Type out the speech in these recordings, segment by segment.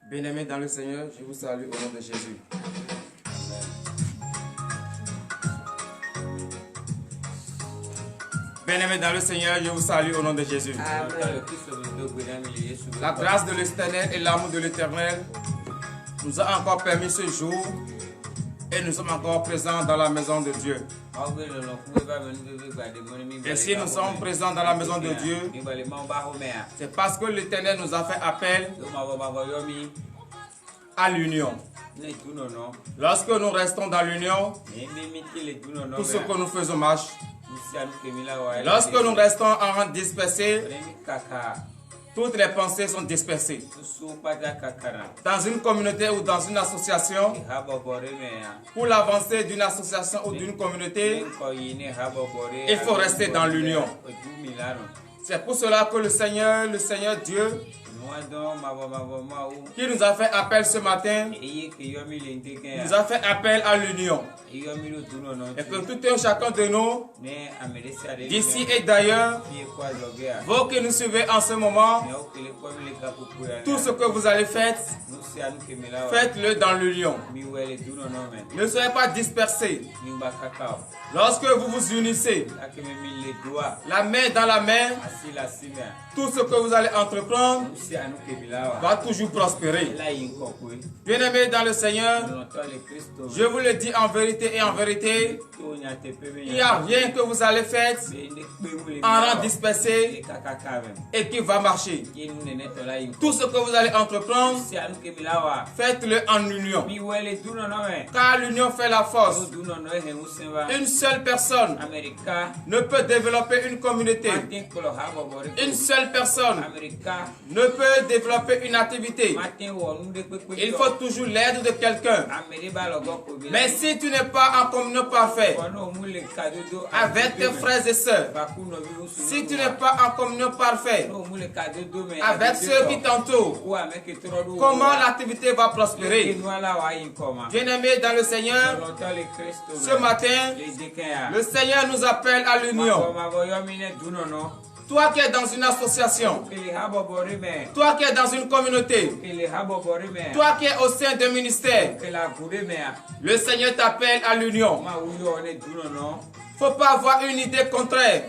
Bien-aimés dans le Seigneur, je vous salue au nom de Jésus. Bien-aimés dans le Seigneur, je vous salue au nom de Jésus. La grâce de l'Éternel et l'amour de l'Éternel nous a encore permis ce jour et nous sommes encore présents dans la maison de Dieu. Et si nous sommes présents dans la maison de Dieu, c'est parce que l'Éternel nous a fait appel à l'union. Lorsque nous restons dans l'union, tout ce que nous faisons marche. Lorsque nous restons en rang dispersé, toutes les pensées sont dispersées. Dans une communauté ou dans une association, pour l'avancée d'une association ou d'une communauté, il faut rester dans l'union. C'est pour cela que le Seigneur Dieu, qui nous a fait appel ce matin, nous a fait appel à l'union. Et que tout un chacun de nous, d'ici et d'ailleurs, vous qui nous suivez en ce moment, tout ce que vous allez faire, faites-le dans l'union. Ne soyez pas dispersés. Lorsque vous vous unissez, la main dans la main, tout ce que vous allez entreprendre va toujours prospérer. Bien-aimés dans le Seigneur, je vous le dis en vérité et en vérité, il n'y a rien que vous allez faire en rang dispersé et qui va marcher. Tout ce que vous allez entreprendre, faites-le en union. Car l'union fait la force. Une seule personne ne peut développer une communauté. Une seule personne ne peut développer une activité. Il faut toujours l'aide de quelqu'un. Mais si tu n'es pas en communion parfaite avec tes frères et sœurs, si tu n'es pas en communion parfaite avec ceux qui t'entourent, comment l'activité va prospérer? Bien-aimés dans le Seigneur, ce matin, le Seigneur nous appelle à l'union. Toi qui es dans une association, toi qui es dans une communauté, toi qui es au sein d'un ministère, le Seigneur t'appelle à l'union. Il ne faut pas avoir une idée contraire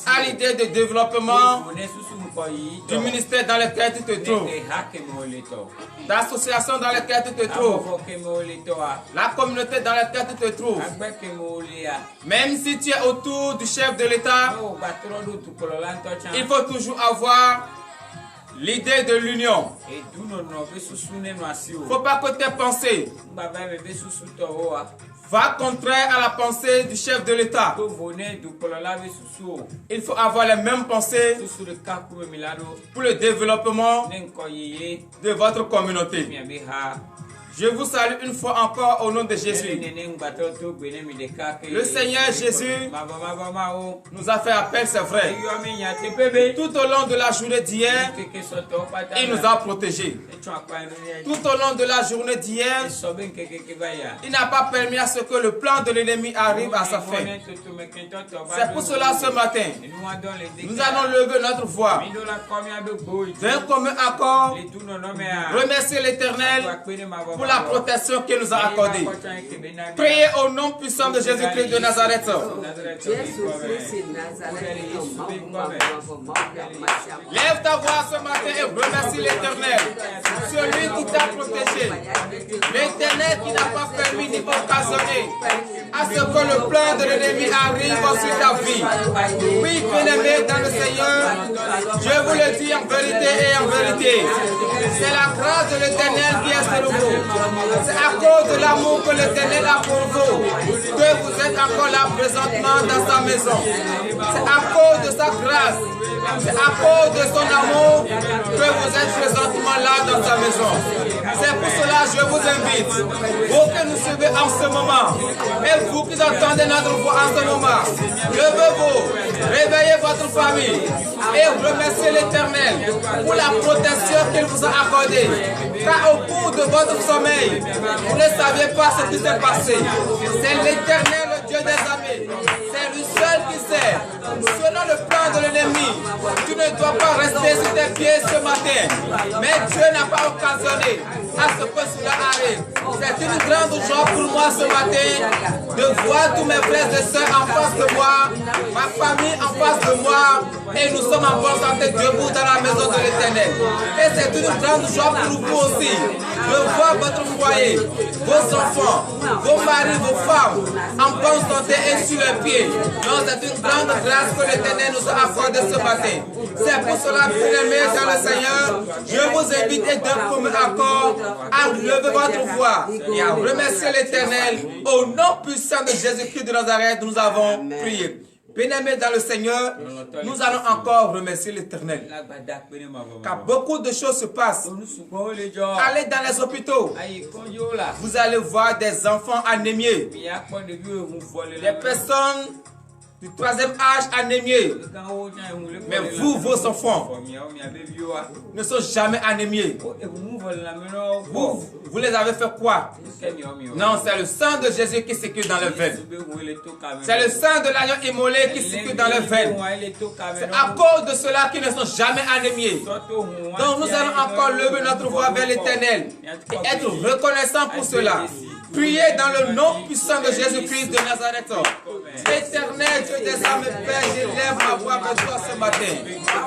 à l'idée de développement du ministère dans lequel tu te trouves, l'association dans laquelle tu te trouves, la communauté dans laquelle tu te trouves. Même si tu es autour du chef de l'État, il faut toujours avoir l'idée de l'union. Il ne faut pas que tes pensées va contraire à la pensée du chef de l'État. Il faut avoir les mêmes pensées pour le développement de votre communauté. Je vous salue une fois encore au nom de Jésus. Le Seigneur Jésus nous a fait appel, c'est vrai. Tout au long de la journée d'hier, il nous a protégés. Tout au long de la journée d'hier, il n'a pas permis à ce que le plan de l'ennemi arrive à sa fin. C'est pour cela ce matin, nous allons lever notre voix d'un commun accord, remercier l'Éternel pour la protection qu'il nous a accordée. Priez au nom puissant de Jésus-Christ de Nazareth. Lève ta voix ce matin et remercie l'Éternel. Celui qui t'a protégé. L'Éternel qui n'a pas permis ni occasionné à ce que le plan de l'ennemi arrive sur ta vie. Oui, bien-aimés dans le Seigneur, je vous le dis en vérité et en vérité. C'est la grâce de l'Éternel qui est sur vous. C'est à cause de l'amour que l'Éternel a pour vous que vous êtes encore là présentement dans sa maison. C'est à cause de sa grâce, c'est à cause de son amour que vous êtes présentement là dans sa maison. C'est pour cela que je vous invite, vous qui nous suivez en ce moment, et vous qui entendez notre voix en ce moment, levez-vous, réveillez votre famille et remerciez l'Éternel pour la protection qu'il vous a accordée. Car au cours de votre sommeil, vous ne saviez pas ce qui s'est passé. C'est l'Éternel, le Dieu des armées. C'est lui seul qui sait, selon le plan de l'ennemi, Tu ne dois pas rester sur tes pieds ce matin. Mais Dieu n'a pas occasionné à ce que cela arrive. C'est une grande joie pour moi ce matin de voir tous mes frères et sœurs en face de moi, ma famille en face de moi, et nous sommes en bonne santé debout dans la maison de l'Éternel. Et c'est une grande joie pour vous aussi de voir votre foyer, vos enfants, vos maris, vos femmes en bonne santé et sur les pieds. Donc c'est une grande grâce que l'Éternel nous a accordée ce matin. C'est pour cela, bien-aimés dans le Seigneur, je vous invite d'un commun accord à lever votre voix et à remercier l'Éternel. Au nom puissant de Jésus-Christ de Nazareth, nous avons prié. Bien-aimés dans le Seigneur, nous allons encore remercier l'Éternel. Car beaucoup de choses se passent. Allez dans les hôpitaux. Vous allez voir des enfants anémiés. Des personnes du 3e âge anémiés. Mais vous, vos enfants, ne sont jamais anémiés. Vous les avez fait quoi? Non, c'est le sang de Jésus qui circule dans les veines. C'est le sang de l'agneau immolé qui circule dans les veines. C'est à cause de cela qu'ils ne sont jamais anémiés. Donc nous allons encore lever notre voix vers l'Éternel et être reconnaissants pour cela. Priez dans le nom puissant de Jésus-Christ de Nazareth. Éternel Dieu des âmes, Père, j'élève ma voix vers toi ce matin.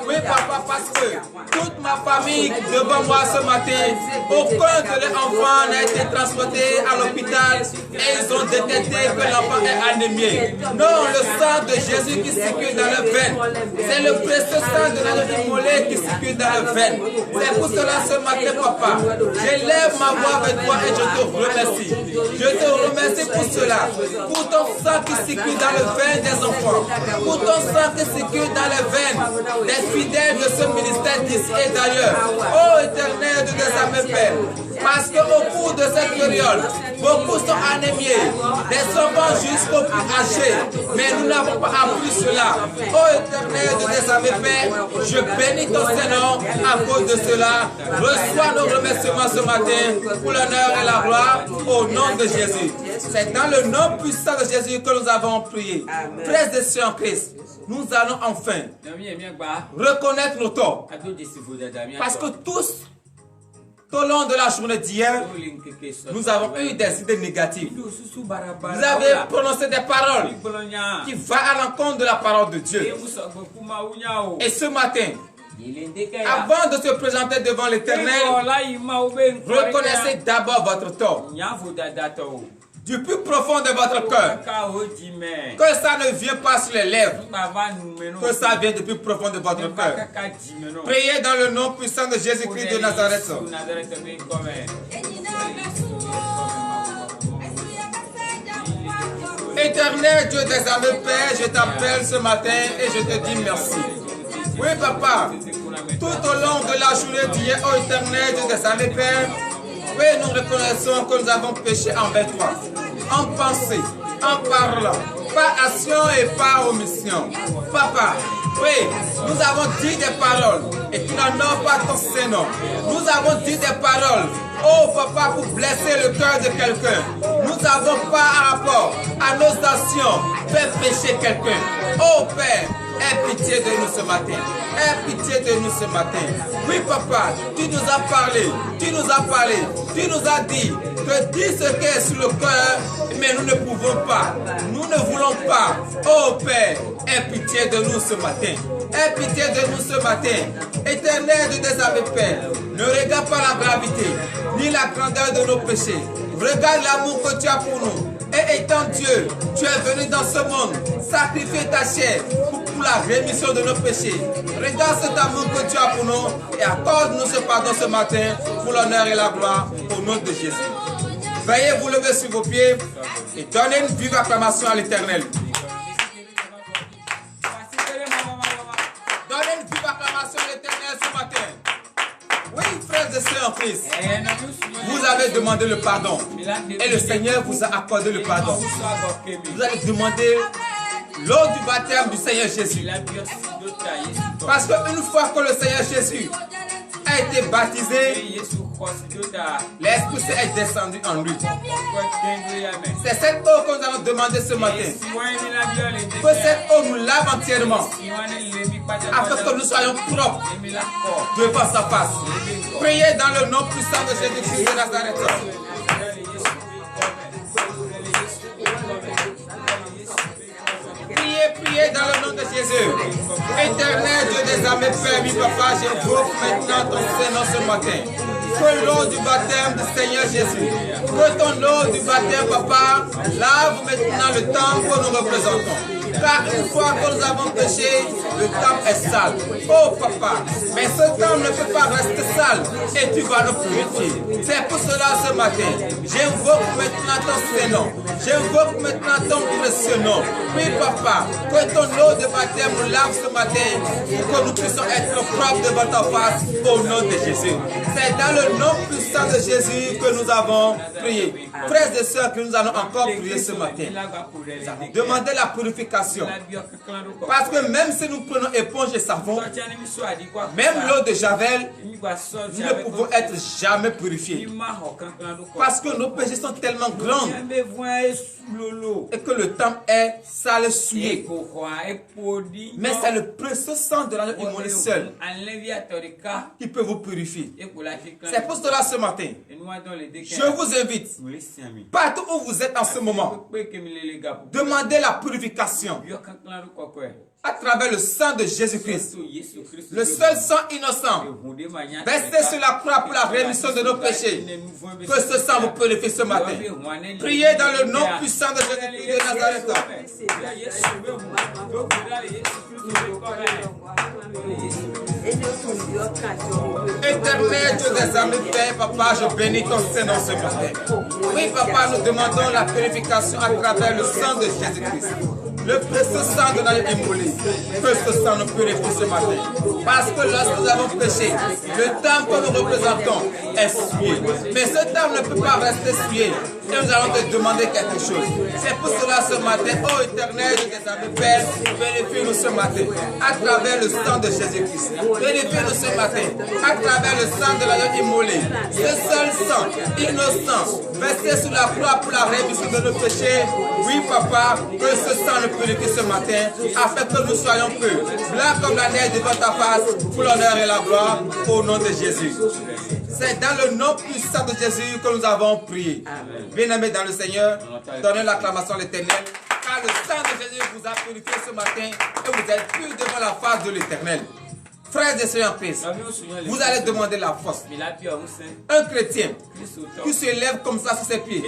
Oui, papa, parce que toute ma famille devant moi ce matin, aucun de leurs enfants n'a été transporté à l'hôpital et ils ont détecté que l'enfant est anémié. Non, le sang de Jésus qui circule dans les veines, c'est le précieux sang de l'agneau immolé qui circule dans les veines. C'est pour cela ce matin, papa, j'élève ma voix vers toi et je te remercie. Je te remercie pour cela, pour ton sang qui circule dans les veines des enfants, pour ton sang qui circule dans les veines des fidèles de ce ministère d'ici et d'ailleurs. Oh Éternel de tes âmes, Père, parce qu'au cours de cette période, beaucoup sont anémiés, des enfants jusqu'aux plus âgés, mais nous n'avons pas appris cela. Oh Éternel de tes âmes, Père, je bénis ton Saint-Nom à cause de cela. Reçois nos remerciements ce matin pour l'honneur et la gloire au nom de Jésus. C'est dans le nom puissant de Jésus que nous avons prié. Frères et sœurs en Christ, nous allons enfin reconnaître nos torts. Parce que tous, tout au long de la journée d'hier, nous avons eu des idées négatives. Vous avez prononcé des paroles qui vont à l'encontre de la parole de Dieu. Et ce matin, avant de se présenter devant l'Éternel, reconnaissez d'abord votre tort. Du plus profond de votre cœur. Que ça ne vient pas sur les lèvres. Que ça vient du plus profond de votre cœur. Priez dans le nom puissant de Jésus-Christ de Nazareth. Éternel Dieu des armées, Père, je t'appelle ce matin et je te dis merci. Oui, papa, tout au long de la journée d'hier, ô Éternel Dieu des armées, Père, oui, nous reconnaissons que nous avons péché envers toi, en pensée, en parlant, par action et par omission. Papa, oui, nous avons dit des paroles et tu n'en as pas ton Saint-Nom. Nous avons dit des paroles, oh papa, pour blesser le cœur de quelqu'un. Nous n'avons pas un rapport à nos actions fait pécher quelqu'un. Oh Père, aie pitié de nous ce matin. Aie pitié de nous ce matin. Oui, papa, tu nous as parlé. Tu nous as parlé. Tu nous as dit que dis ce qui est sur le cœur, mais nous ne pouvons pas. Nous ne voulons pas. Oh Père, aie pitié de nous ce matin. Aie pitié de nous ce matin. Éternel de tes âmes, Père, ne regarde pas la gravité, ni la grandeur de nos péchés. Regarde l'amour que tu as pour nous. Et étant Dieu, tu es venu dans ce monde sacrifier ta chair pour la rémission de nos péchés. Regarde cet amour que tu as pour nous et accorde-nous ce pardon ce matin pour l'honneur et la gloire au nom de Jésus. Veuillez vous lever sur vos pieds et donner une vive acclamation à l'Éternel. Donnez une vive acclamation à l'Éternel ce matin. Oui, frères et sœurs en Christ, vous avez demandé le pardon et le Seigneur vous a accordé le pardon. Vous allez demander l'eau du baptême du Seigneur Jésus. Parce qu'une fois que le Seigneur Jésus a été baptisé, l'Esprit Saint est descendu en lui. C'est cette eau que nous allons demander ce matin. Que cette eau nous lave entièrement, afin que nous soyons propres devant sa face. Priez dans le nom puissant de Jésus-Christ de Nazareth. Priez dans le nom de Jésus. Éternel Dieu des armées, Père, Papa, j'invoque maintenant ton Seigneur ce matin. Que l'eau du baptême du Seigneur Jésus, que ton eau du baptême, Papa, lave maintenant le temple que nous représentons. Car une fois que nous avons péché, le temple est sale. Oh Papa, mais ce temple ne peut pas rester sale et tu vas nous purifier. C'est pour cela ce matin, j'invoque maintenant ton Saint-Nom. J'invoque maintenant ton précieux nom. Oui Papa, que ton eau de baptême nous lave ce matin pour que nous puissions être propres devant ta face au nom de Jésus. C'est dans le nom puissant de Jésus que nous avons prié. Frères et sœurs, que nous allons encore prier ce matin. Nous allons demander la purification. Parce que même si nous prenons éponge et savon, même l'eau de Javel, nous ne pouvons être jamais purifiés. Parce que nos péchés sont tellement grands et que le temps est sale souillé. Mais c'est le précieux sang de l'agneau immolé seul qui peut vous purifier. C'est pour cela ce matin, je vous invite, partout où vous êtes en ce moment, demandez la purification à travers le sang de Jésus-Christ, le seul sang innocent, versé sur la croix pour la rémission de nos péchés. Que ce sang vous purifie ce matin. Priez dans le nom puissant de Jésus-Christ de Nazareth. Éternel Dieu des armées, Père, Papa, je bénis ton Saint-Nom ce matin. Oui, Papa, nous demandons la purification à travers le sang de Jésus-Christ. Le précieux sang de l'agneau immolé. Que ce sang nous purifie ce matin. Parce que lorsque nous avons péché, le temps que nous représentons est souillé. Mais ce temps ne peut pas rester souillé. Et nous allons te demander quelque chose. C'est pour cela ce matin, ô éternel des armées, Père, vérifie-nous ce matin à travers le sang de Jésus-Christ. Vérifie-nous ce matin à travers le sang de l'agneau immolé. Ce seul sang innocent versé sur la croix pour la rémission de nos péchés. Oui, Papa, que ce sang nous purifie ce matin afin que nous soyons purs, blancs comme la neige devant ta face, pour l'honneur et la gloire, au nom de Jésus. C'est dans le nom puissant de Jésus que nous avons prié. Bien-aimés dans le Seigneur, donnez l'acclamation à l'Éternel, car le sang de Jésus vous a purifié ce matin et vous êtes purs devant la face de l'Éternel. Frères et sœurs en Christ, vous allez demander la force. Un chrétien qui se lève comme ça sur ses pieds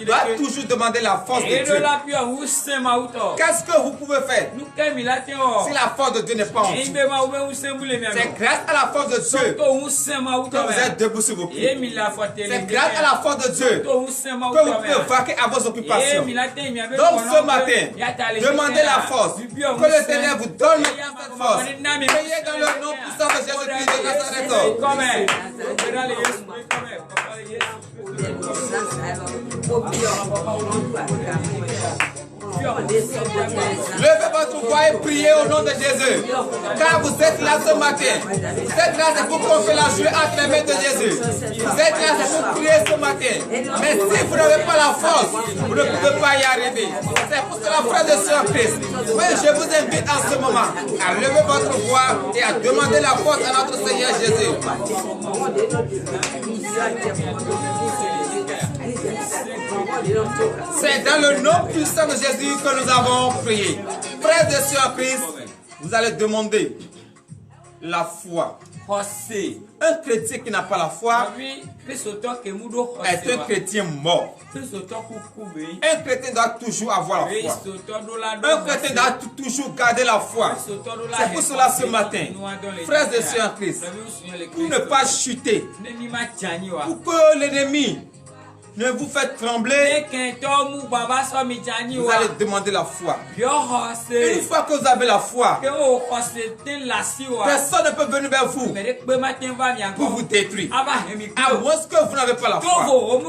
doit toujours demander la force de Dieu. Qu'est-ce que vous pouvez faire si la force de Dieu n'est pas en vous? C'est grâce à la force de Dieu que vous êtes debout sur vos pieds. C'est grâce à la force de Dieu que vous pouvez vaquer à vos occupations. Donc ce matin, demandez la force. Que l'Éternel vous donne cette force. Dans le nom puissant de Jésus-Christ de Nazareth. Levez votre voix et priez au nom de Jésus. Car vous êtes là ce matin. Vous êtes là c'est pour qu'on fait la joie entre les mains de Jésus. Vous êtes là c'est pour prier ce matin. Mais si vous n'avez pas la force, vous ne pouvez pas y arriver. C'est pour cela, frère de sœur Christ, oui, je vous invite en ce moment à lever votre voix et à demander la force à notre Seigneur Jésus. C'est dans le nom puissant de Jésus que nous avons prié. Frères et sœurs Christ, vous allez demander la foi. Un chrétien qui n'a pas la foi est un chrétien mort. Un chrétien doit toujours avoir la foi. Un chrétien doit toujours garder la foi. C'est pour cela ce matin, frères et sœurs en Christ, pour ne pas chuter, pour que l'ennemi ne vous fait trembler, vous allez demander la foi. Une fois que vous avez la foi, personne ne peut venir vers vous pour vous détruire. À moins que vous n'avez pas la foi. Oh,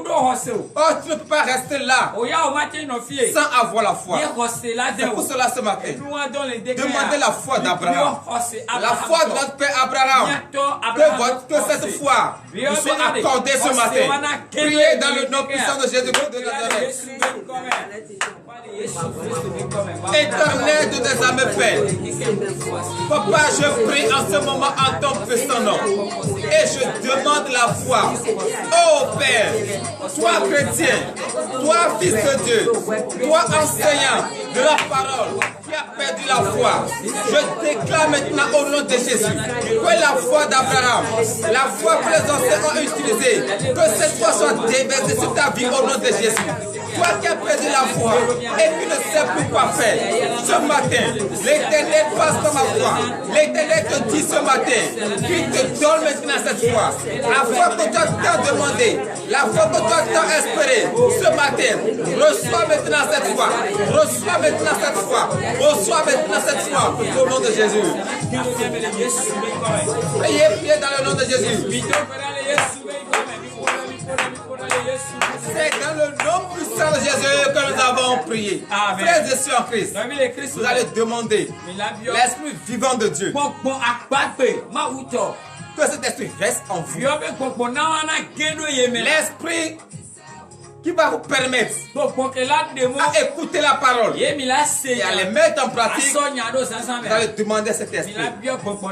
tu ne peux pas rester là sans avoir la foi. C'est pour cela ce matin, demandez la foi d'Abraham. La foi de notre père Abraham. Que cette foi vous soit accordée ce matin. Priez dans le nom puissant de Jésus-Christ de Nazareth. Éternel de tes âmes, Père. Papa, je prie en ce moment en ton puissant nom. Et je demande la foi. Oh Père, toi chrétien, toi fils de Dieu, toi enseignant de la parole qui a perdu la foi, je déclare maintenant au nom de Jésus que la foi d'Abraham, la foi que les anciens ont utilisée, que cette foi soit déversée sur ta vie au nom de Jésus. Toi qui as perdu la foi et qui ne sais plus quoi faire, ce matin, l'Éternel passe dans ma foi. L'Éternel te dit ce matin qu'il te donne maintenant cette foi. La foi que tu as tant demandé, la foi que tu as tant espéré, ce matin, reçois maintenant cette foi. Reçois maintenant cette foi. Reçois maintenant cette foi au nom de Jésus. Priez dans le nom de Jésus. C'est dans le nom puissant de Jésus que nous avons prié. Frères et sœurs en Christ, vous allez demander l'Esprit vivant de Dieu. Que cet esprit reste en vous. L'esprit qui va vous permettre à écouter la parole et à les mettre en pratique. Vous allez demander cet esprit.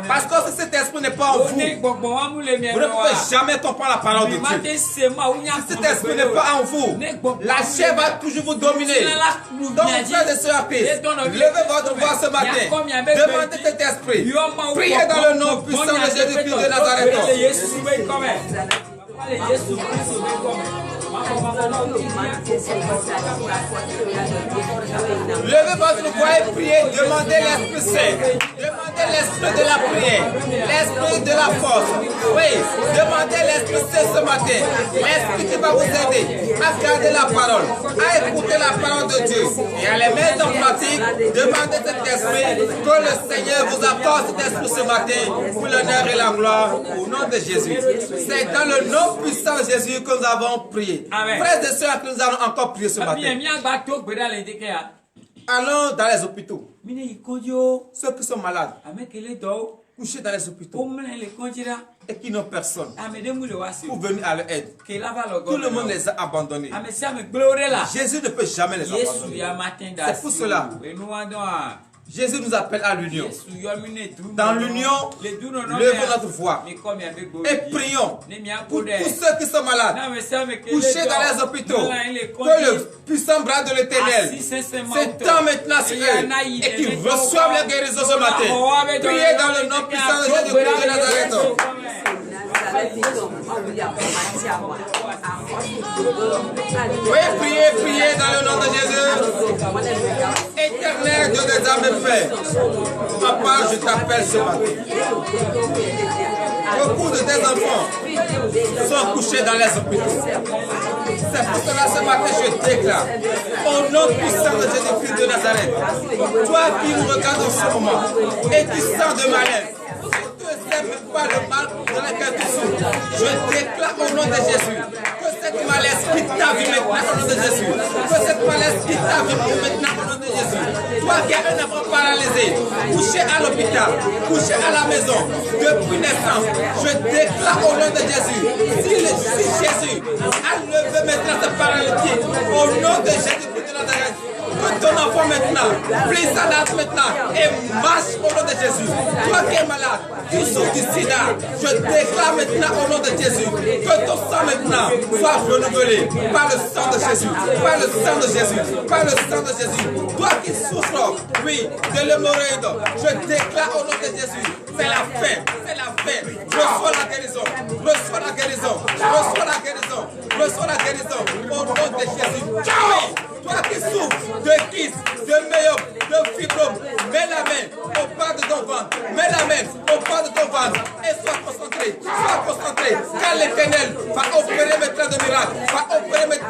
Parce que si cet esprit n'est pas en vous, vous ne pouvez jamais comprendre la parole de Dieu. Si cet esprit n'est pas en vous, la chair va toujours vous dominer. Donc, frères et sœurs, levez votre voix ce matin. Demandez cet esprit. Priez dans le nom puissant de Jésus-Christ de Nazareth. Levez votre voix et priez, demandez l'Esprit Saint, demandez l'Esprit de la prière, l'Esprit de la force. Oui, demandez l'Esprit Saint ce matin, l'Esprit qui va vous aider à garder la parole, à écouter la parole de Dieu et à les mettre en pratique. Demandez cet esprit, que le Seigneur vous apporte cet esprit ce matin pour l'honneur et la gloire au nom de Jésus. C'est dans le nom puissant de Jésus que nous avons prié. Frères et sœurs, nous allons encore prier ce matin. Allons dans les hôpitaux. Ceux qui sont malades, couchés dans les hôpitaux et qui n'ont personne pour venir à leur aide. Tout le monde les a abandonnés. Jésus ne peut jamais les abandonner. C'est pour cela Jésus nous appelle à l'union. Dans l'union, levons notre voix et prions pour tous ceux qui sont malades, couchés dans les hôpitaux, que le puissant bras de l'Éternel s'étend maintenant sur eux et qu'ils reçoivent la guérison ce matin. Priez dans le nom puissant de Jésus-Christ de Nazareth. Oui, priez dans le nom de Jésus. Éternel Dieu des âmes et Père, Papa, je t'appelle ce matin. Beaucoup de tes enfants sont couchés dans les hôpitaux. C'est pour cela ce matin je déclare, au nom puissant de Jésus-Christ de Nazareth, toi qui nous regardes en ce moment et qui sens de malaise, pas le mal dans lequel tu souffres. Je déclare au nom de Jésus que cette malaise quitte ta vie maintenant au nom de Jésus. Que cette malaise quitte ta vie maintenant au nom de Jésus. Toi qui as un enfant paralysé, couché à l'hôpital, couché à la maison, depuis naissance, je déclare au nom de Jésus, si Jésus a levé maintenant ce paralytique, au nom de Jésus-Christ de Nazareth, que ton enfant maintenant, plie sa natte maintenant et marche au nom de Jésus. Toi qui es malade, tu souffres du sida, je déclare maintenant au nom de Jésus que ton sang maintenant soit renouvelé par le sang de Jésus, par le sang de Jésus, par le sang de Jésus. Toi qui souffres, oui, de l'hémorroïde, je déclare au nom de Jésus, c'est la fin, c'est la fin. Reçois la guérison, reçois la guérison, reçois la guérison, reçois la guérison au nom de Jésus. Oui. Toi qui souffres de kyste, de myome, de fibrome, mets la main au bas de ton ventre, mets la main au bas de ton ventre et sois concentré, car l'Éternel va opérer maintenant de miracles, va opérer maintenant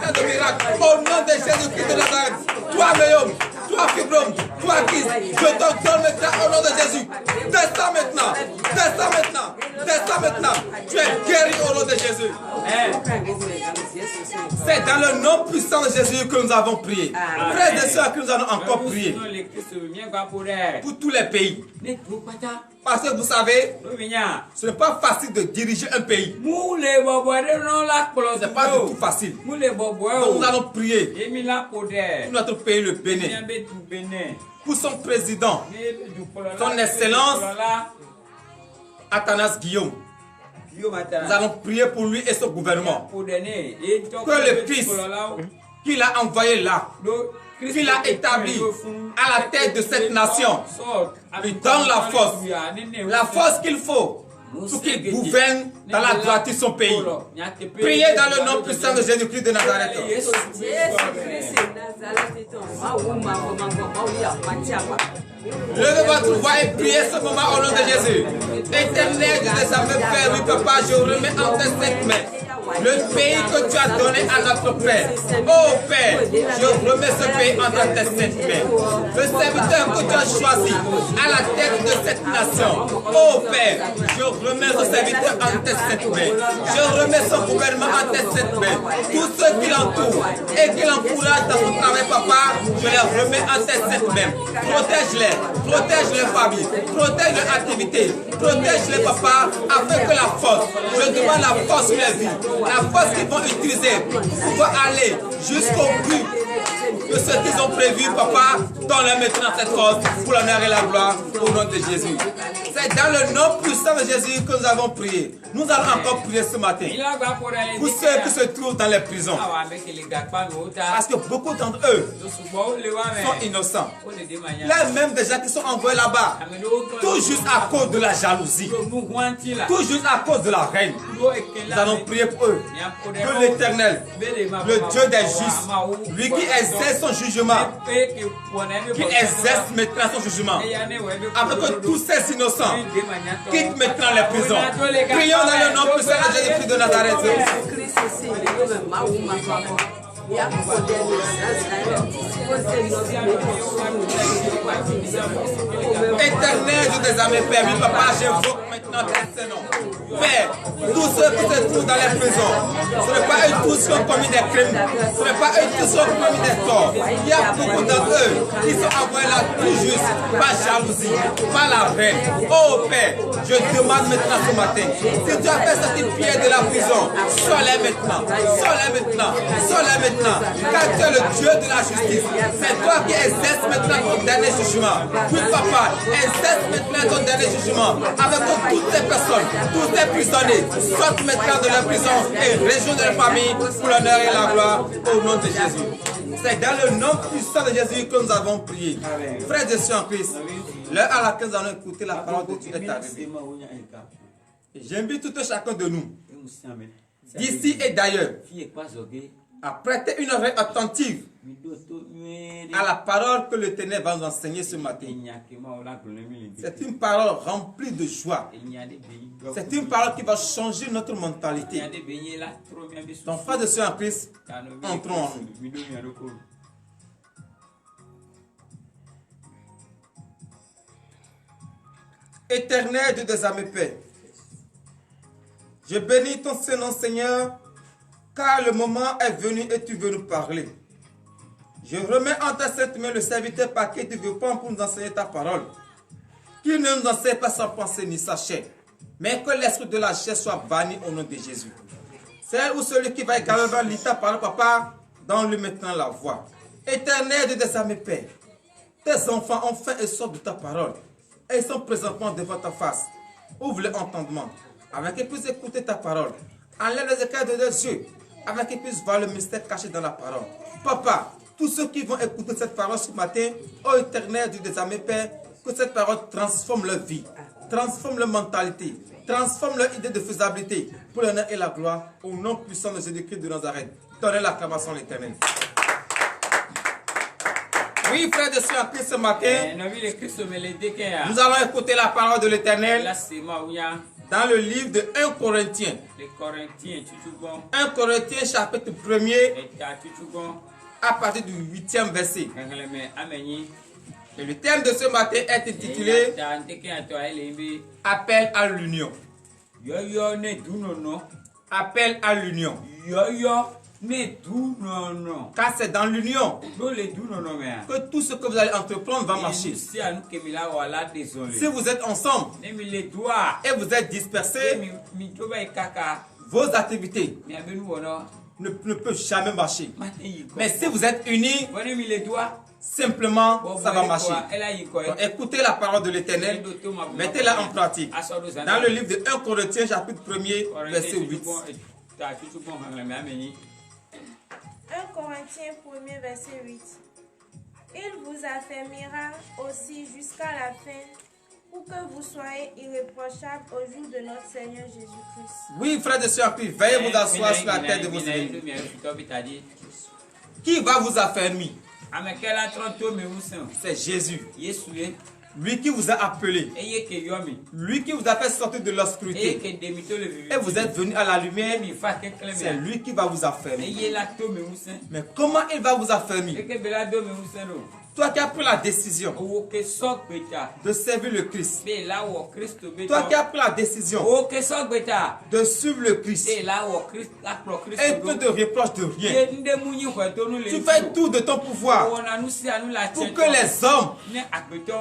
de Jésus-Christ de Nazareth, toi Méum, toi Fibrome, toi Christ, je te donne maintenant au nom de Jésus. Descends maintenant, descends maintenant, descends maintenant. Tu es guéri au nom de Jésus. C'est dans le nom puissant de Jésus que nous avons prié. Frères et sœurs, que nous allons encore prier pour tous les pays. Parce que vous savez, ce n'est pas facile de diriger un pays. Ce n'est pas du tout facile. Donc nous allons prier pour notre pays, le Bénin, pour son président, son Excellence Athanas Guillaume. Nous allons prier pour lui et son gouvernement. Que le Christ qu'il a envoyé là, qu'il a établi à la tête de cette nation, lui donne la force qu'il faut pour qu'il gouverne dans la droiture son pays. Priez dans le nom puissant de Jésus-Christ de Nazareth. Levez votre voix et priez ce moment au nom de Jésus. Éternel Dieu des armées, Père, oui papa, je remets en tes sept mains le pays que tu as donné à notre Père. Oh Père, je remets ce pays entre tes sept mains. Le serviteur que tu as choisi à la tête de cette nation. Oh Père, je remets ce serviteur entre tes sept mains. Je remets son gouvernement entre tes sept mains. Tous ceux qui l'entourent et qui l'encouragent dans son travail, papa, je les remets entre tes sept mains. Protège-les, protège les familles, protège leur activité, protège les papas, afin que la force, je demande la force sur les vies. La force qu'ils vont utiliser pour aller jusqu'au but de ce qu'ils ont prévu, papa, donne-leur maintenant cette force pour l'honneur et la gloire au nom de Jésus. C'est dans le nom puissant de Jésus que nous avons prié. Nous allons encore prier ce matin pour ceux qui se trouvent dans les prisons. Parce que beaucoup d'entre eux sont innocents. Là même des gens qui sont envoyés là-bas, tout juste à cause de la jalousie, tout juste à cause de la reine. Nous allons prier pour eux. Que l'Éternel, le Dieu des justes, lui qui exerce son jugement, qui exerce maintenant son jugement, afin que tous ces innocents quittent maintenant les prisons. Prions dans le nom puissant de Jésus-Christ de Nazareth. Éternel Dieu des armées, Père, oui, papa, j'invoque maintenant tes noms. Père, tous ceux qui se trouvent dans les prisons, ce n'est pas eux tous qui ont commis des crimes, ce n'est pas eux tous qui ont commis des torts. Il y a beaucoup d'entre eux qui sont envoyés là tout juste, par jalousie, par la reine. Oh Père, je demande maintenant ce matin, si tu as fait sortir Pierre de la prison, sors-les maintenant, sors-les maintenant, sors-les maintenant, car tu es le Dieu de la justice. C'est toi qui exerces maintenant ton dernier jugement. Oui papa, exerce maintenant ton dernier jugement, avec toutes ces personnes, tous ces prisonniers, sortent maintenant de la prison et rejoignent leur famille pour l'honneur et la gloire au nom de Jésus. C'est dans le nom puissant de Jésus que nous avons prié. Frères et sœurs en Christ, l'heure à laquelle nous allons écouter la parole de Dieu est arrivée. J'invite tout un chacun de nous, d'ici et d'ailleurs, à prêter une oreille attentive à la parole que l'Éternel va nous enseigner ce matin. C'est une parole remplie de joie. C'est une parole qui va changer notre mentalité. Donc, frères et sœurs en Christ, entrons en nous. Éternel Dieu des armées, Père, je bénis ton Saint-Nom, Seigneur, car le moment est venu et tu veux nous parler. Je remets en ta sainte main le serviteur par qui tu veux prendre pour nous enseigner ta parole. Qu'il ne nous enseigne pas sa pensée ni sa chair, mais que l'esprit de la chair soit banni au nom de Jésus. Celle ou celui qui va également lire ta parole, papa, donne-lui maintenant la voix. Éternel Dieu des armées, Père, tes enfants ont faim et soif de ta parole, et ils sont présentement devant ta face. Ouvre l'entendement, afin qu'ils puissent écouter ta parole. Enlève les écailles de leurs yeux, afin qu'ils puissent voir le mystère caché dans la parole. Papa, tous ceux qui vont écouter cette parole ce matin, ô Éternel Dieu des armées, Père, que cette parole transforme leur vie, transforme leur mentalité, transforme leur idée de faisabilité, pour l'honneur et la gloire, au nom puissant de Jésus-Christ de Nazareth. Donnez l'acclamation à l'Éternel. Oui, frères et sœurs en Christ, ce matin, nous allons écouter la parole de l'Éternel dans le livre de 1 Corinthiens. 1 Corinthiens chapitre 1er, à partir du 8e verset. Et le thème de ce matin est intitulé Appel à l'union. Appel à l'union. Car c'est dans l'union que tout ce que vous allez entreprendre va marcher. Si vous êtes ensemble et vous êtes dispersés, vos activités ne peuvent jamais marcher. Mais si vous êtes unis, simplement ça va marcher. Donc, écoutez la parole de l'Éternel, mettez-la en pratique. Dans le livre de 1 Corinthiens chapitre 1er, verset 8. 1 Corinthiens 1er verset 8. Il vous affermira aussi jusqu'à la fin pour que vous soyez irréprochables au jour de notre Seigneur Jésus-Christ. Oui, frères et sœurs, puis veuillez vous asseoir sur la tête de vos ennemis. Qui va vous affermir? C'est Jésus. Lui qui vous a appelé, lui qui vous a fait sortir de l'obscurité et vous êtes venu à la lumière, c'est lui qui va vous affermir. Mais comment il va vous affermir? Toi qui as pris la décision de servir le Christ, toi qui as pris la décision de suivre le Christ, et il ne te reproche de rien. Tu fais tout de ton pouvoir pour que les hommes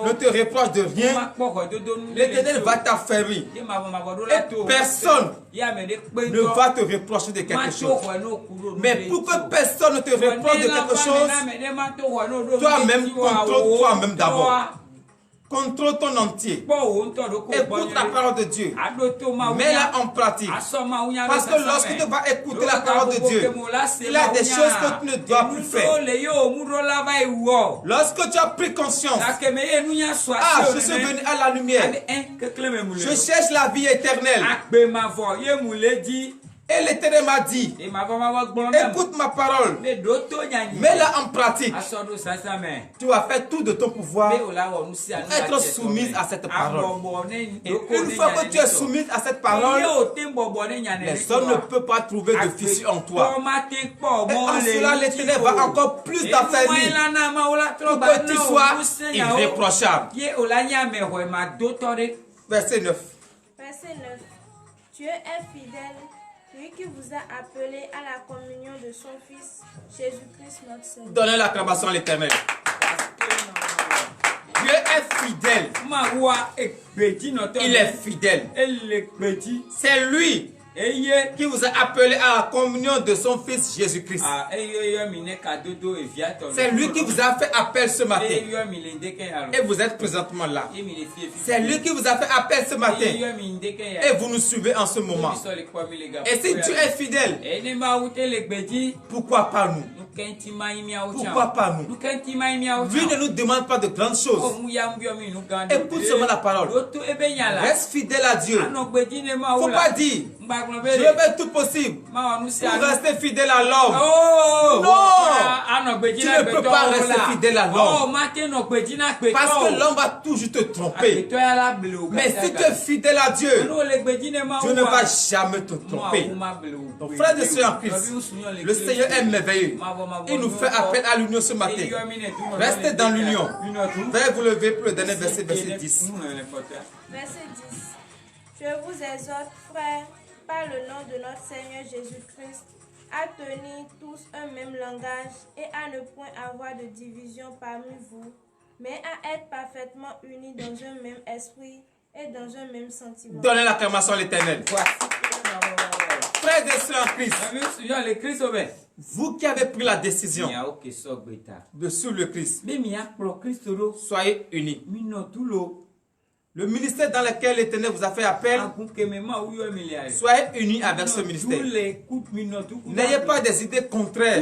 ne te reprochent de rien. L'Éternel va t'affermir et personne ne va te reprocher de quelque chose. Mais pour que personne ne te reproche de quelque chose, toi-même contrôle toi-même d'abord. Contrôle ton entier. Écoute la parole de Dieu. Mets-la en pratique. Parce que lorsque tu vas écouter la parole de Dieu, il y a des choses que tu ne dois plus faire. Lorsque tu as pris conscience, ah, je suis venu à la lumière. Je cherche la vie éternelle. Et l'Éternel m'a dit, écoute ma parole, mets-la en pratique. Tu vas faire tout de ton pouvoir pour être soumise à cette parole. Et une fois que tu es soumise à cette parole, les hommes ne peuvent pas trouver de fissure en toi. Et en cela, l'Éternel va encore plus t'affermir pour que tu sois irréprochable. Verset 9. Verset 9. Dieu est fidèle, lui qui vous a appelé à la communion de son Fils, Jésus-Christ notre Seigneur. Donnez l'acclamation à l'Éternel. Dieu est fidèle. Il est fidèle. C'est lui qui vous a appelé à la communion de son Fils Jésus-Christ. C'est lui qui vous a fait appel ce matin. Et vous êtes présentement là. C'est lui qui vous a fait appel ce matin. Et vous nous suivez en ce moment. Et si Dieu est fidèle, pourquoi pas nous? Pourquoi pas nous? Lui ne nous demande pas de grandes choses. Écoute seulement la parole. Reste fidèle à Dieu. Il ne faut pas dire je vais faire tout possible pour rester fidèle à l'homme. Non! Tu ne peux pas rester fidèle à l'homme. Parce que l'homme va toujours te tromper. Mais si tu es fidèle à Dieu, Dieu ne va jamais te tromper. Donc frères et sœurs en Christ, le Seigneur est merveilleux. Il nous fait appel à l'union ce matin. Restez dans l'union. Veuillez vous lever pour le dernier verset, verset 10. Verset 10. Je vous exhorte, frères, par le nom de notre Seigneur Jésus-Christ, à tenir tous un même langage et à ne point avoir de division parmi vous, mais à être parfaitement unis dans un même esprit et dans un même sentiment. Donnez l'acclamation à l'Éternel. Frères et sœurs en Christ, vous qui avez pris la décision de suivre le Christ, soyez unis. Le ministère dans lequel l'Éternel vous a fait appel, soyez unis avec ce ministère. N'ayez pas des idées contraires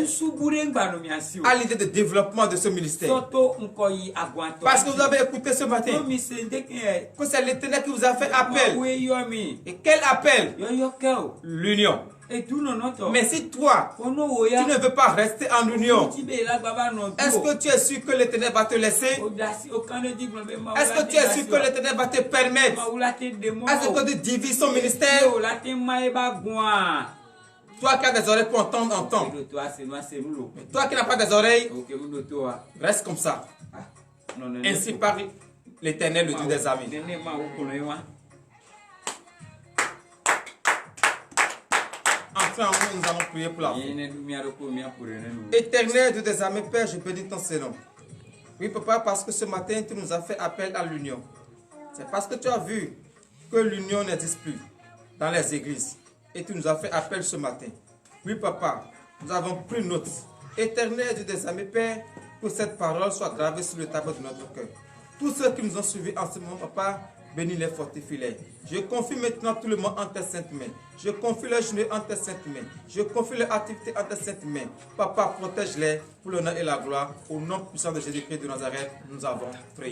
à l'idée de développement de ce ministère. Parce que vous avez écouté ce matin que c'est l'Éternel qui vous a fait appel. Et quel appel? L'union. Mais si toi, tu ne veux pas rester en union, est-ce que tu es sûr que l'Éternel va te laisser? Est-ce que tu es sûr que l'Éternel va te permettre? Est-ce que tu divises son ministère? Toi qui as des oreilles pour entendre, entends. Toi qui n'as pas des oreilles, reste comme ça. Ainsi parle l'Éternel, le Dieu des armées. Enfin, nous allons prier pour la vie. Éternel, Dieu des armées, Père, je bénis ton Seigneur. Oui, papa, parce que ce matin, tu nous as fait appel à l'union. C'est parce que tu as vu que l'union n'existe plus dans les églises. Et tu nous as fait appel ce matin. Oui, papa, nous avons pris note. Éternel Dieu des armées, Père, que cette parole soit gravée sur le tableau de notre cœur. Tous ceux qui nous ont suivis en ce moment, papa, bénis-les, fortifie-les. Je confie maintenant tout le monde en tes saintes mains. Je confie leur journée en tes saintes mains. Je confie leur activité en tes saintes mains. Papa, protège-les pour l'honneur et la gloire. Au nom puissant de Jésus-Christ de Nazareth, nous avons prié.